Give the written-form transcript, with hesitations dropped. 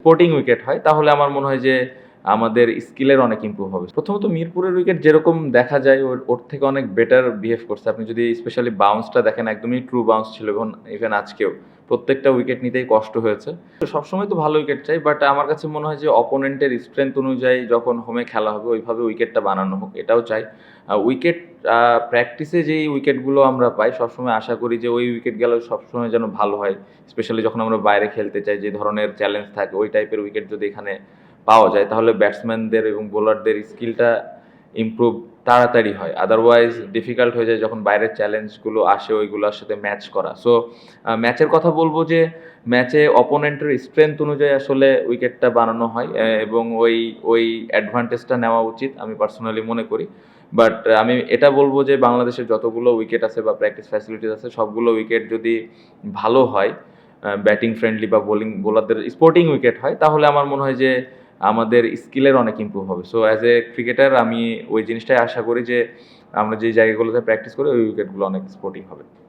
Sporting wicket হয় তাহলে আমার মনে হয় যে আমাদের স্কিলের অনেক ইমপ্রুভ হবে। প্রথমত মিরপুরের উইকেট যেরকম দেখা যায় ওর থেকে অনেক বেটার বিহেভ করছে। আপনি যদি স্পেশালি বাউন্সটা দেখেন একদমই ট্রু বাউন্স ছিল ইভেন আজকেও। প্রত্যেকটা উইকেট নিতেই কষ্ট হয়েছে। সবসময় তো ভালো উইকেট চাই বাট আমার কাছে মনে হয় যে অপোনেন্টের স্ট্রেংথ অনুযায়ী যখন হোমে খেলা হবে ওইভাবে উইকেটটা বানানো হোক এটাও চাই। উইকেট প্র্যাকটিসে যেই উইকেটগুলো আমরা পাই সবসময় আশা করি যে ওই উইকেটগুলো সবসময় যেন ভালো হয়। স্পেশালি যখন আমরা বাইরে খেলতে চাই যে ধরনের চ্যালেঞ্জ থাকে ওই টাইপের উইকেট যদি এখানে পাওয়া যায় তাহলে ব্যাটসম্যানদের এবং বোলারদের স্কিলটা ইমপ্রুভ তাড়াতাড়ি হয়। আদারওয়াইজ ডিফিকাল্ট হয়ে যায় যখন বাইরের চ্যালেঞ্জগুলো আসে ওইগুলোর সাথে ম্যাচ করা। সো ম্যাচের কথা বলবো যে ম্যাচে অপোনেন্টের স্ট্রেংথ অনুযায়ী আসলে উইকেটটা বানানো হয় এবং ওই অ্যাডভান্টেজটা নেওয়া উচিত আমি পার্সোনালি মনে করি। বাট আমি এটা বলবো যে বাংলাদেশের যতগুলো উইকেট আছে বা প্র্যাকটিস ফ্যাসিলিটিস আছে সবগুলো উইকেট যদি ভালো হয় ব্যাটিং ফ্রেন্ডলি বা বোলারদের স্পোর্টিং উইকেট হয় তাহলে আমার মনে হয় যে আমাদের স্কিলের অনেক ইমপ্রুভ হবে। সো অ্যাজ এ ক্রিকেটার আমি ওই জিনিসটাই আশা করি যে আমরা যে জায়গাগুলোতে প্র্যাকটিস করি ওই উইকেটগুলো অনেক স্পোর্টিং হবে।